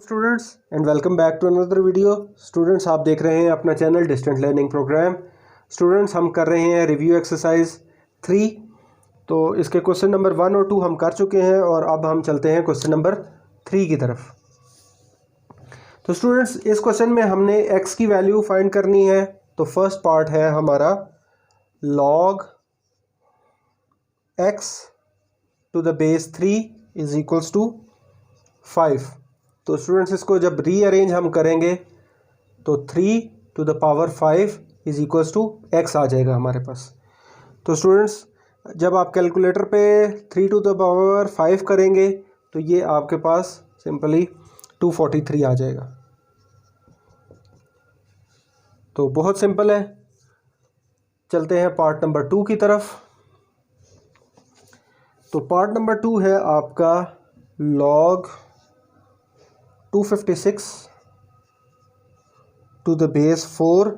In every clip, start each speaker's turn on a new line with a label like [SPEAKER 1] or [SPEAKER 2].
[SPEAKER 1] Students and welcome back to another video. Students, आप देख रहे हैं अपना चैनल डिस्टेंट लर्निंग प्रोग्राम। स्टूडेंट्स, हम कर रहे हैं रिव्यू एक्सरसाइज 3। तो इसके क्वेश्चन नंबर 1 और 2 हम कर चुके हैं और अब हम चलते हैं क्वेश्चन नंबर 3 की तरफ। तो स्टूडेंट्स, इस क्वेश्चन में हमने x की वैल्यू फाइंड करनी है। तो फर्स्ट पार्ट है हमारा log x to the base 3 is equals to 5। तो स्टूडेंट्स, इसको जब रीअरेंज हम करेंगे तो 3 to the power 5 is equals to x आ जाएगा हमारे पास। तो स्टूडेंट्स, जब आप कैलकुलेटर पे 3 टू द पावर 5 करेंगे तो ये आपके पास सिंपली 243 आ जाएगा। तो बहुत सिंपल है। चलते हैं पार्ट नंबर 2 की तरफ। तो पार्ट नंबर 2 है आपका log 256 to the base 4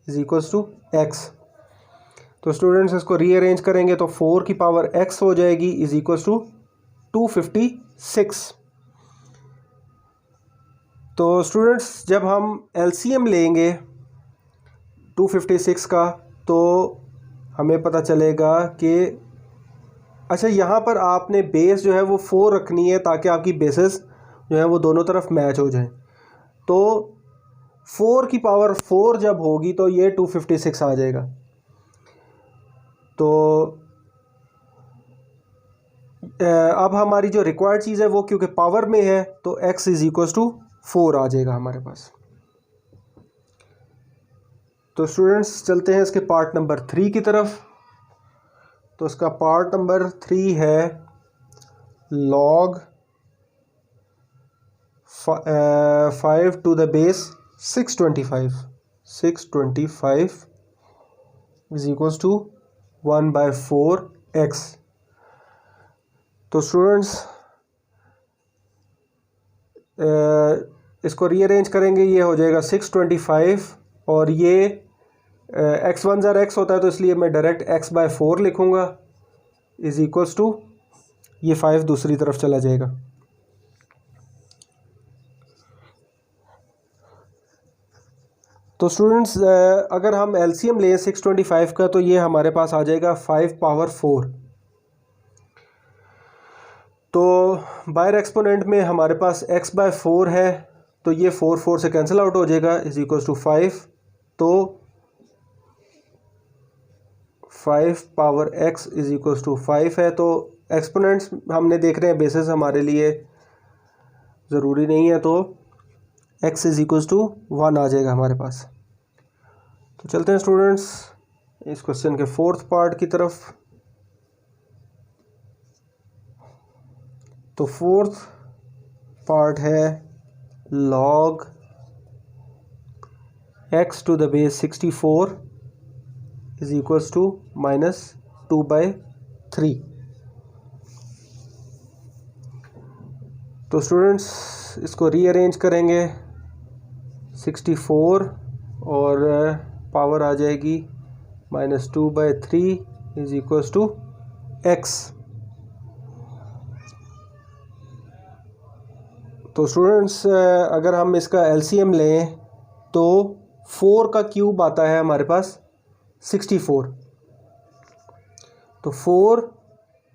[SPEAKER 1] is equals to x। तो स्टूडेंट्स, इसको रीअरेंज करेंगे तो 4 की पावर x हो जाएगी इज इक्वल्स टू 256। तो स्टूडेंट्स, जब हम LCM लेंगे 256 का तो हमें पता चलेगा कि अच्छा, यहाँ पर आपने बेस जो है वो 4 रखनी है ताकि आपकी बेसिस जो है वो दोनों तरफ मैच हो जाए। तो 4 की पावर 4 जब होगी तो ये 256 आ जाएगा। तो अब हमारी जो रिक्वायर्ड चीज़ है वो क्योंकि पावर में है तो x इज इक्वल्स टू 4 आ जाएगा हमारे पास। तो स्टूडेंट्स, चलते हैं इसके पार्ट नंबर 3 की तरफ। तो इसका पार्ट नंबर 3 है log 5 to the base 625 is equals to 1/4x। तो स्टूडेंट्स, इसको रीअरेंज करेंगे, ये हो जाएगा 625 और ये x1 ज़रा x होता है तो इसलिए मैं डायरेक्ट x/4 लिखूँगा इज इक्वल्स टू ये 5 दूसरी तरफ चला जाएगा। तो स्टूडेंट्स, अगर हम LCM लें 625 का तो ये हमारे पास आ जाएगा 5 पावर 4। तो बायर एक्सपोनेंट में हमारे पास x/4 है तो ये 4 से कैंसिल आउट हो जाएगा इज इक्वल्स टू 5। तो 5 power x is equals to 5 है। तो एक्सपोनेंट्स हमने देख रहे हैं, बेसिस हमारे लिए ज़रूरी नहीं है, तो x इज इक्वल्स टू 1 आ जाएगा हमारे पास। तो चलते हैं स्टूडेंट्स इस क्वेश्चन के फोर्थ पार्ट की तरफ। तो फोर्थ पार्ट है log x to the base 64 is equals to -2/3। तो स्टूडेंट्स, इसको रीअरेंज करेंगे 64 और पावर आ जाएगी -2/3 इज इक्वल्स टू x। तो स्टूडेंट्स, अगर हम इसका LCM लें तो 4 का क्यूब आता है हमारे पास 64। तो 4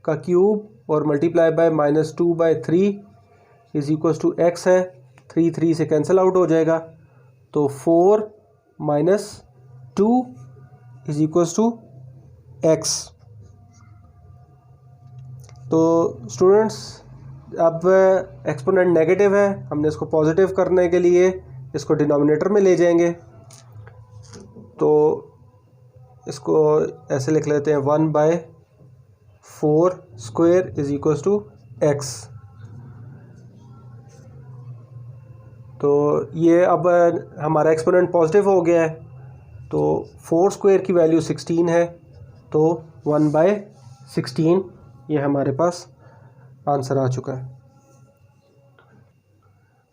[SPEAKER 1] का क्यूब और multiply by -2/3 is equals to x है। 3 से कैंसिल आउट हो जाएगा तो 4 - 2 इज इक्वल्स टू x। तो स्टूडेंट्स, अब एक्सपोनेंट नेगेटिव है, हमने इसको पॉजिटिव करने के लिए इसको डिनोमिनेटर में ले जाएंगे। तो इसको ऐसे लिख लेते हैं 1/4 square is equals to x। तो ये अब हमारा एक्सपोनेंट पॉजिटिव हो गया है तो 4 स्क्वायर की वैल्यू 16 है। तो 1/16 ये हमारे पास आंसर आ चुका है।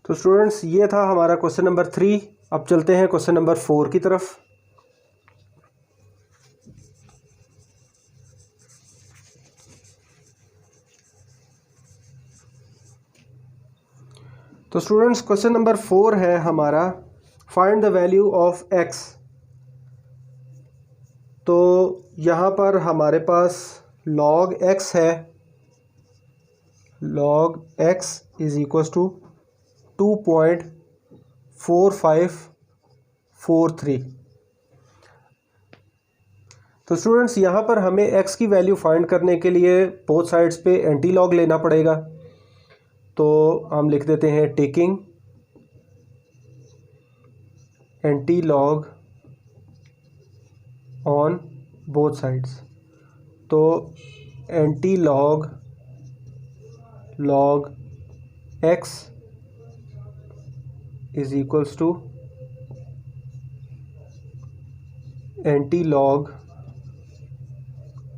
[SPEAKER 1] तो स्टूडेंट्स, ये था हमारा क्वेश्चन नंबर 3। अब चलते हैं क्वेश्चन नंबर 4 की तरफ। तो स्टूडेंट्स क्वेश्चन नंबर 4 है हमारा, find the value of x. तो यहाँ पर हमारे पास log x है, log x is equal to 2.4543। तो स्टूडेंट्स यहाँ पर हमें x की वैल्यू फाइंड करने के लिए बोथ साइड्स पे एंटी लॉग लेना पड़ेगा। तो हम लिख देते हैं taking antilog on both sides. तो antilog log x is equals to antilog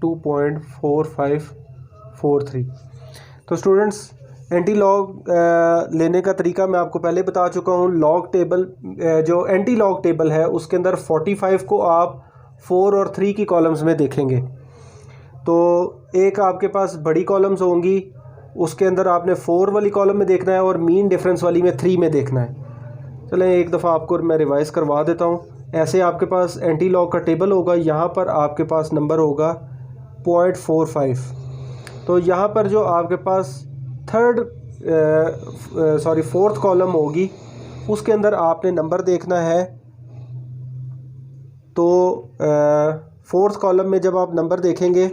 [SPEAKER 1] 2.4543। तो स्टूडेंट्स एंटी लॉग लेने का तरीका मैं आपको पहले बता चुका हूँ। लॉग टेबल जो एंटी लॉग टेबल है उसके अंदर 45 को आप 4 और 3 की कॉलम्स में देखेंगे। तो एक आपके पास बड़ी कॉलम्स होंगी, उसके अंदर आपने 4 वाली कॉलम में देखना है और मीन डिफरेंस वाली में 3 में देखना है। चलें एक दफ़ा आपको मैं रिवाइज़ करवा देता हूँ। ऐसे आपके पास एंटी लॉग का टेबल होगा, यहाँ पर आपके पास नंबर होगा 0.45। तो यहाँ पर जो आपके पास फोर्थ कॉलम होगी उसके अंदर आपने नंबर देखना है। तो फोर्थ कॉलम में जब आप नंबर देखेंगे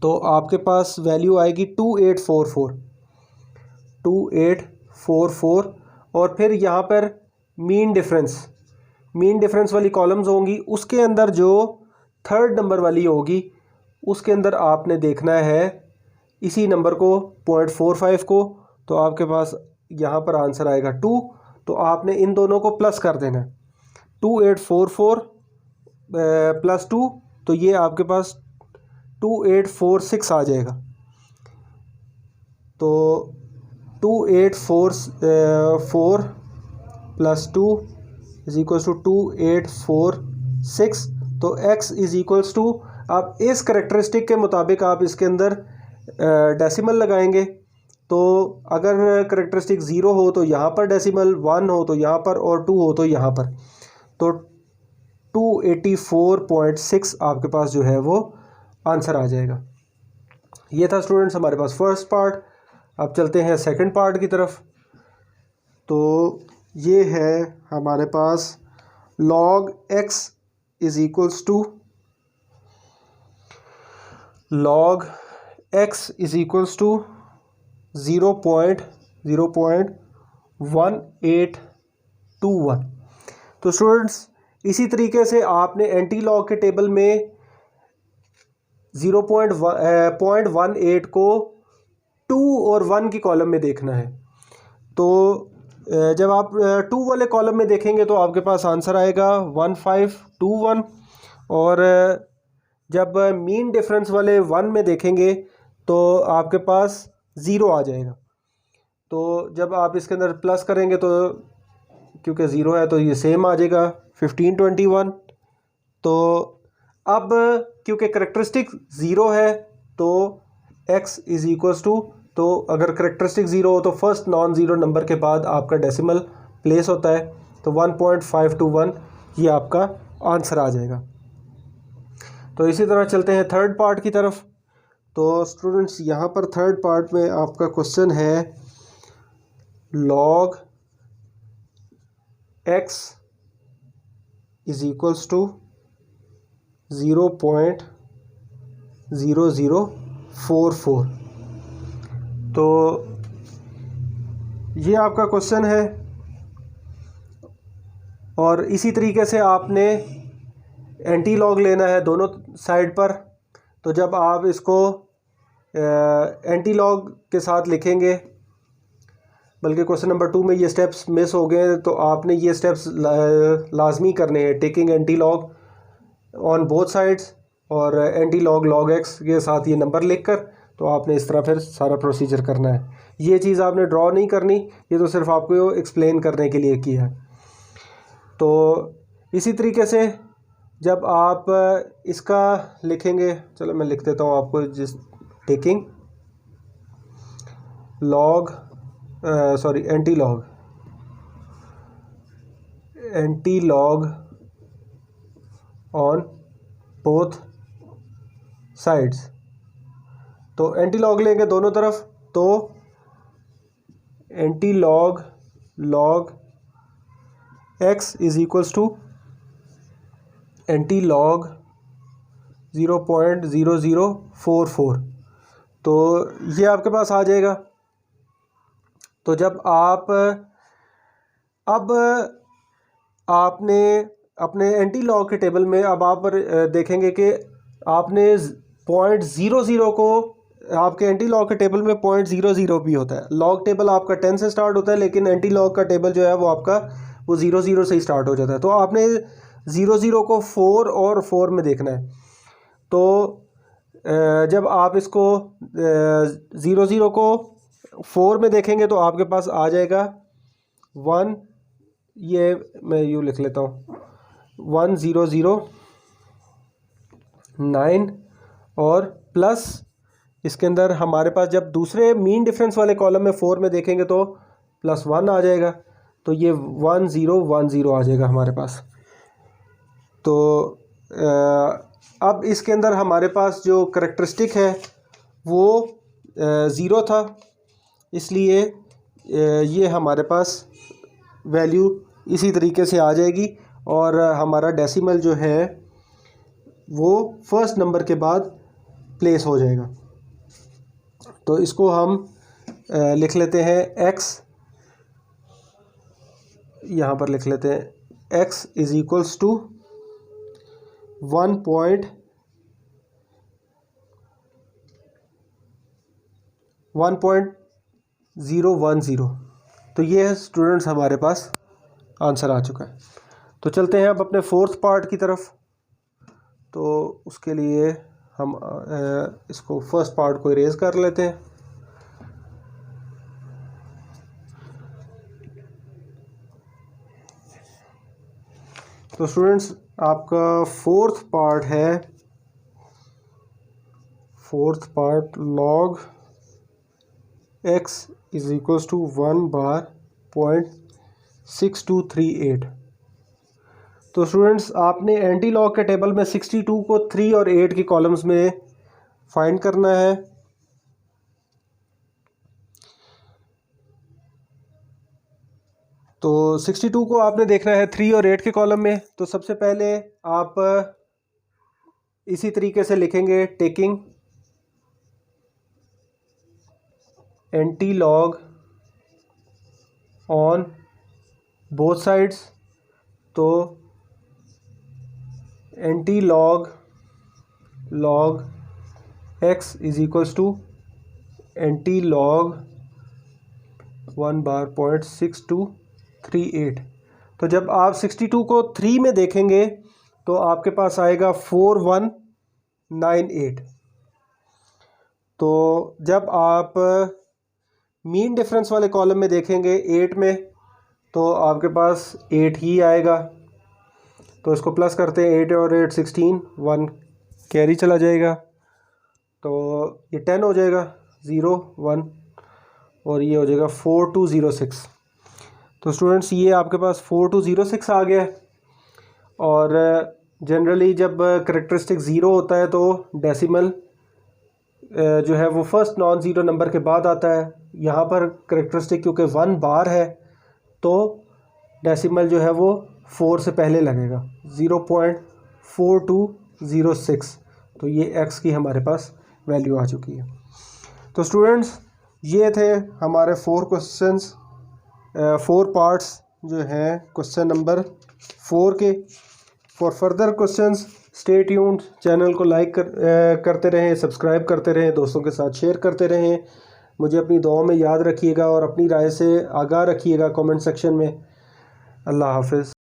[SPEAKER 1] तो आपके पास वैल्यू आएगी 2844 और फिर यहाँ पर मीन डिफरेंस वाली कॉलम्स होंगी। उसके अंदर जो थर्ड नंबर वाली होगी उसके अंदर आपने देखना है इसी नंबर को 0.45 को। तो आपके पास यहाँ पर आंसर आएगा 2। तो आपने इन दोनों को प्लस कर देना है, 2844 प्लस 2, तो ये आपके पास 2846 आ जाएगा। तो 2844 प्लस 2 इज इक्वल्स टू 2846। तो x इज इक्वल्स टू, आप इस करेक्टरिस्टिक के मुताबिक आप इसके अंदर डेसिमल लगाएंगे। तो अगर करेक्टरिस्टिक 0 हो तो यहाँ पर डेसिमल, 1 हो तो यहाँ पर और 2 हो तो यहाँ पर। तो 284.6 आपके पास जो है वो आंसर आ जाएगा। ये था स्टूडेंट्स हमारे पास फर्स्ट पार्ट। अब चलते हैं सेकंड पार्ट की तरफ। तो ये है हमारे पास log x is equals to log x is equals to 0.1821। तो स्टूडेंट्स इसी तरीके से आपने एंटी लॉग के टेबल में 0.18 को 2 और 1 की कॉलम में देखना है। तो जब आप 2 वाले कॉलम में देखेंगे तो आपके पास आंसर आएगा 1521 और जब मीन डिफरेंस वाले 1 में देखेंगे तो आपके पास 0 आ जाएगा। तो जब आप इसके अंदर प्लस करेंगे तो क्योंकि 0 है तो ये सेम आ जाएगा 1521। तो अब क्योंकि करेक्टरिस्टिक 0 है तो x इज इक्वल्स टू, तो अगर करेक्टरिस्टिक 0 हो तो फर्स्ट नॉन ज़ीरो नंबर के बाद आपका डेसिमल प्लेस होता है। तो 1.521 ये आपका आंसर आ जाएगा। तो इसी तरह चलते हैं थर्ड पार्ट की तरफ। तो स्टूडेंट्स यहाँ पर थर्ड पार्ट में आपका क्वेश्चन है log x is equals to 0.0044। तो ये आपका क्वेश्चन है और इसी तरीके से आपने एंटी लॉग लेना है दोनों साइड पर। तो जब आप इसको एंटी लॉग के साथ लिखेंगे, बल्कि क्वेश्चन नंबर 2 में ये स्टेप्स मिस हो गए, तो आपने ये स्टेप्स लाजमी करने हैं, taking antilog on both sides और एंटी लॉग log x के साथ ये नंबर लिखकर। तो आपने इस तरह फिर सारा प्रोसीजर करना है। ये चीज़ आपने ड्रॉ नहीं करनी, ये तो सिर्फ आपको एक्सप्लेन करने के लिए किया है। तो इसी तरीके से जब आप इसका लिखेंगे, चलो मैं लिख देता हूँ आपको, जिस taking log antilog on both sides. तो एंटी लॉग लेंगे दोनों तरफ, तो antilog x is equals to antilog 0.0044। तो ये आपके पास आ जाएगा। तो जब आपने अपने एंटी लॉग के टेबल में अब आप देखेंगे कि आपने 0.00 को, आपके एंटी लॉग के टेबल में 0.00 भी होता है। लॉग टेबल आपका 10 से स्टार्ट होता है, लेकिन एंटी लॉग का टेबल जो है वो आपका 00 से ही स्टार्ट हो जाता है। तो आपने 00 को 4 और 4 में देखना है। तो जब आप इसको 00 को 4 में देखेंगे तो आपके पास आ जाएगा 1, ये मैं यूँ लिख लेता हूँ, 1009 और प्लस इसके अंदर हमारे पास जब दूसरे मीन डिफरेंस वाले कॉलम में 4 में देखेंगे तो +1 आ जाएगा। तो ये 1010 आ जाएगा हमारे पास। तो अब इसके अंदर हमारे पास जो करैक्टरिस्टिक है वो 0 था, इसलिए ये हमारे पास वैल्यू इसी तरीके से आ जाएगी और हमारा डेसिमल जो है वो फर्स्ट नंबर के बाद प्लेस हो जाएगा। तो इसको हम लिख लेते हैं x, यहाँ पर लिख लेते हैं x इज इक्वल्स टू 1.010। तो ये है स्टूडेंट्स हमारे पास आंसर आ चुका है। तो चलते हैं अब अपने फोर्थ पार्ट की तरफ। तो उसके लिए हम इसको फर्स्ट पार्ट को इरेज कर लेते हैं। तो स्टूडेंट्स आपका फोर्थ पार्ट है, fourth part log x is equals to 1/.6238। तो स्टूडेंट्स आपने एंटी लॉग के टेबल में 62 को 3 और 8 की कॉलम्स में फाइंड करना है। तो 62 को आपने देखना है 3 और 8 के कॉलम में। तो सबसे पहले आप इसी तरीके से लिखेंगे, taking antilog on both sides. तो antilog x is equals to antilog 1/.6238। तो जब आप 62 को 3 में देखेंगे तो आपके पास आएगा 4198। तो जब आप मीन डिफरेंस वाले कॉलम में देखेंगे 8 में तो आपके पास 8 ही आएगा। तो इसको प्लस करते हैं, 8 और 8 16, 1 कैरी चला जाएगा। तो ये 10 हो जाएगा, 0 1 और ये हो जाएगा 4206। तो स्टूडेंट्स ये आपके पास 4206 आ गया है। और जनरली जब करैक्टरिस्टिक 0 होता है तो डेसिमल जो है वो फर्स्ट नॉन ज़ीरो नंबर के बाद आता है। यहाँ पर करैक्टरिस्टिक क्योंकि 1 बार है तो डेसिमल जो है वो 4 से पहले लगेगा, 0.4206। तो ये x की हमारे पास वैल्यू आ चुकी है। तो स्टूडेंट्स ये थे हमारे 4 क्वेश्चंस, 4 पार्ट्स जो हैं क्वेश्चन नंबर 4 के। For further questions stay tuned, channel को लाइक करते रहें, सब्सक्राइब करते रहें, दोस्तों के साथ शेयर करते रहें। मुझे अपनी दुआओं में याद रखिएगा और अपनी राय से आगाह रखिएगा कमेंट सेक्शन में। अल्लाह हाफ़िज़।